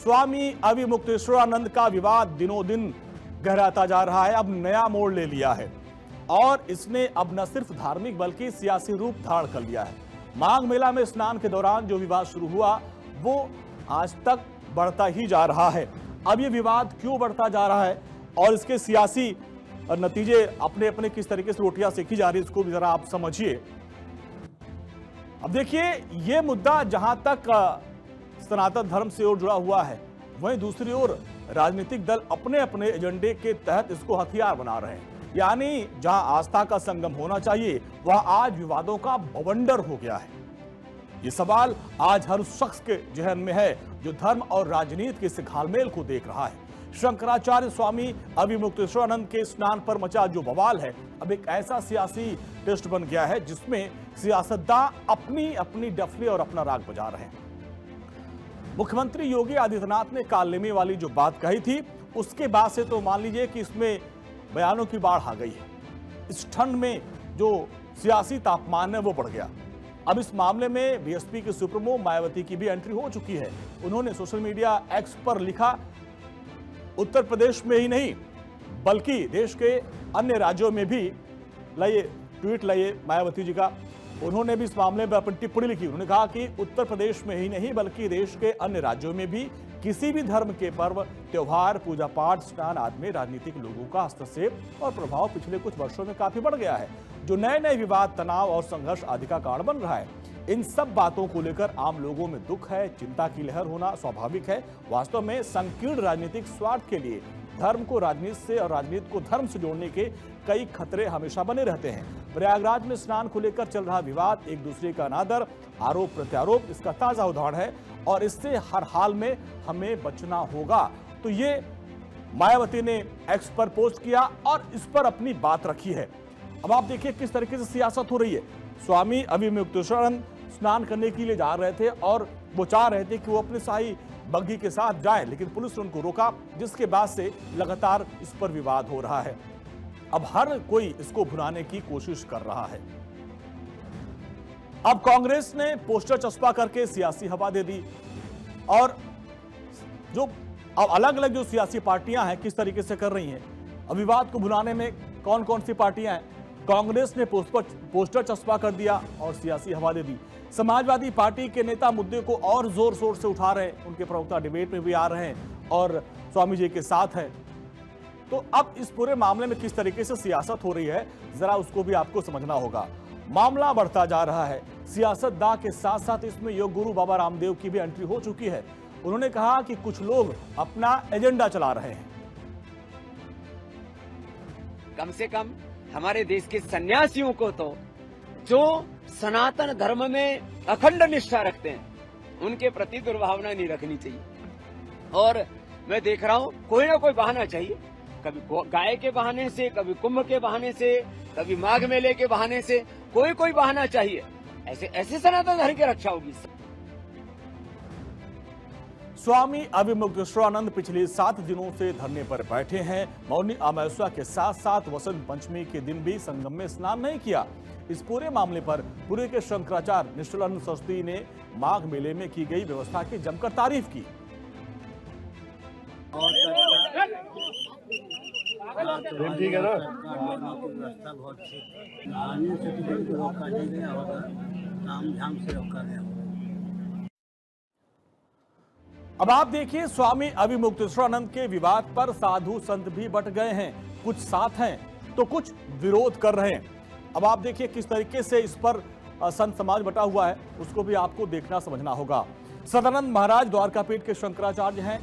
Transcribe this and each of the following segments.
स्वामी अविमुक्तेश्वरानंद का विवाद दिनों दिन गहराता जा रहा है, अब नया मोड़ ले लिया है और इसने अब न सिर्फ धार्मिक बल्कि सियासी रूप धारण कर लिया है। माघ मेला में स्नान के दौरान जो विवाद शुरू हुआ वो आज तक बढ़ता ही जा रहा है। अब ये विवाद क्यों बढ़ता जा रहा है और इसके सियासी नतीजे अपने अपने किस तरीके से रोटियां सेकी जा रही है, इसको भी जरा आप समझिए। अब देखिए, ये मुद्दा जहां तक सनातन धर्म से और जुड़ा हुआ है, वहीं दूसरी ओर राजनीतिक दल अपने अपने एजेंडे के तहत इसको हथियार बना रहे हैं। यानी जहां आस्था का संगम होना चाहिए वह आज विवादों का बवंडर हो गया है। ये सवाल आज हर उस शख्स के जहन में है जो धर्म और राजनीति के इस घालमेल को देख रहा है। शंकराचार्य स्वामी अविमुक्तेश्वरानंद के स्नान पर मचा जो बवाल है, अब एक ऐसा सियासी टेस्ट बन गया है जिसमें सियासतदान अपनी अपनी डफली और अपना राग बजा रहे हैं। मुख्यमंत्री योगी आदित्यनाथ ने कालनेमी वाली जो बात कही थी, उसके बाद से तो मान लीजिए कि इसमें बयानों की बाढ़ आ गई है। इस ठंड में जो सियासी तापमान है वो बढ़ गया। अब इस मामले में बीएसपी के सुप्रीमो मायावती की भी एंट्री हो चुकी है। उन्होंने सोशल मीडिया एक्स पर लिखा, उत्तर प्रदेश में ही नहीं बल्कि देश के अन्य राज्यों में भी, लाइए ट्वीट लाइए मायावती जी का, उन्होंने भी इस मामले में अपनी टिप्पणी लिखी। उन्होंने कहा कि उत्तर प्रदेश में ही नहीं बल्कि देश के अन्य राज्यों में भी किसी भी धर्म के पर्व, त्योहार, पूजा पाठ, स्नान आदि में राजनीतिक लोगों का हस्तक्षेप और प्रभाव पिछले कुछ वर्षों में काफी बढ़ गया है, जो नए नए विवाद, तनाव और संघर्ष आदि का कारण बन रहा है। इन सब बातों को लेकर आम लोगों में दुख है, चिंता की लहर होना स्वाभाविक है। वास्तव में संकीर्ण राजनीतिक स्वार्थ के लिए धर्म को राजनीति से और राजनीति को धर्म से जोड़ने के कई खतरे हमेशा बने रहते हैं। प्रयागराज में स्नान को लेकर चल रहा विवाद, एक दूसरे का अनादर, आरोप प्रत्यारोप इसका ताजा उदाहरण है और इससे हर हाल में हमें बचना होगा। तो ये मायावती ने एक्स पर पोस्ट किया और इस पर अपनी बात रखी है। अब आप देखिए किस तरीके से सियासत हो रही है। स्वामी अविमुक्तेश्वरानंद स्नान करने के लिए जा रहे थे और वो चाह रहे थे कि वो अपने शाही बग्घी के साथ जाएं, लेकिन पुलिस ने उनको रोका, जिसके बाद से लगातार इस पर विवाद हो रहा है। अब हर कोई इसको भुनाने की कोशिश कर रहा है। अब कांग्रेस ने पोस्टर चस्पा करके सियासी हवा दे दी और जो अब अलग अलग जो सियासी पार्टियां हैं किस तरीके से कर रही हैं। अब विवाद को भुनाने में कौन कौन सी पार्टियां हैं। कांग्रेस ने पोस्टर चस्पा कर दिया और सियासी हवा दे दी। समाजवादी पार्टी के नेता मुद्दे को और जोर शोर से उठा रहे हैं, उनके प्रवक्ता डिबेट में भी आ रहे हैं और स्वामी जी के साथ है। तो अब इस पूरे मामले में किस तरीके से सियासत हो रही है, जरा उसको भी आपको समझना होगा। मामला बढ़ता जा रहा है। सियासतदान के साथ साथ इसमें योग गुरु बाबा रामदेव की भी एंट्री हो चुकी है। उन्होंने कहा कि कुछ लोग अपना एजेंडा चला रहे हैं। कम से कम हमारे देश के सन्यासियों को तो जो सनातन धर्म में अखंड निष्ठा रखते हैं उनके प्रति दुर्भावना नहीं रखनी चाहिए। और मैं देख रहा हूँ कोई ना कोई बहाना चाहिए, कभी गाय के बहाने से, कभी कुंभ के बहाने से, कभी माघ मेले के बहाने से, कोई बहाना चाहिए। ऐसे सनातन धर्म की रक्षा होगी। स्वामी अविमुक्तेश्वरानंद पिछले 7 दिनों से धरने पर बैठे हैं। मौनी अमावस्या के साथ साथ वसंत पंचमी के दिन भी संगम में स्नान नहीं किया। इस पूरे मामले पर पुरी के शंकराचार्य निष्ठलानंद सरस्वती ने माघ मेले में की गई व्यवस्था की जमकर तारीफ की। ठीक है ना, अब आप देखिए, स्वामी अविमुक्तेश्वरानंद के विवाद पर साधु संत भी बट गए हैं। कुछ साथ हैं तो कुछ विरोध कर रहे हैं। अब आप देखिए किस तरीके से इस पर संत समाज बटा हुआ है, उसको भी आपको देखना समझना होगा। सदानंद महाराज द्वारका पीठ के शंकराचार्य हैं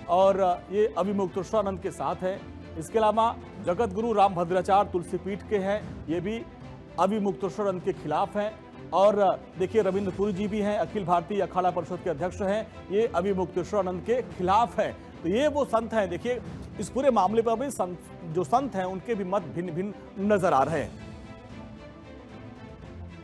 और ये अविमुक्तेश्वरानंद के साथ हैं। इसके अलावा जगत गुरु रामभद्राचार्य तुलसी पीठ के हैं, ये भी अविमुक्तेश्वरानंद के खिलाफ हैं। और देखिए रविंद्रपुरी जी भी हैं, अखिल भारतीय अखाड़ा परिषद के अध्यक्ष हैं, ये अविमुक्तेश्वरानंद के खिलाफ हैं। तो ये वो संत हैं। देखिए इस पूरे मामले पर भी जो संत हैं उनके भी मत भिन्न भिन्न नजर आ रहे हैं।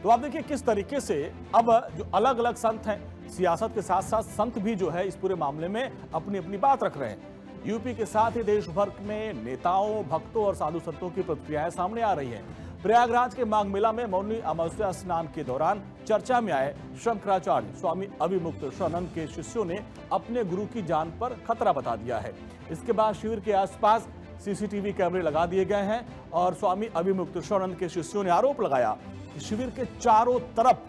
तो आप देखिए किस तरीके से अब जो अलग अलग संत हैं, सियासत के साथ साथ संत भी जो है इस पूरे मामले में अपनी अपनी बात रख रहे हैं। यूपी के साथ ही देश भर में नेताओं, भक्तों और साधु संतों की प्रतिक्रियाएं सामने आ रही हैं। प्रयागराज के माघ मेला में मौनी अमावस्या स्नान के दौरान चर्चा में आए शंकराचार्य स्वामी अभिमुक्तेश्वरानंद के शिष्यों ने अपने गुरु की जान पर खतरा बता दिया है। इसके बाद शिविर के आसपास सीसीटीवी कैमरे लगा दिए गए हैं और स्वामी अभिमुक्तेश्वरानंद के शिष्यों ने आरोप लगाया कि शिविर के चारों तरफ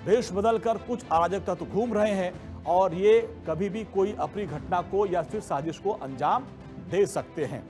वेश बदलकर कुछ अराजक तत्व घूम रहे हैं और ये कभी भी कोई अप्रिय घटना को या फिर साजिश को अंजाम दे सकते हैं।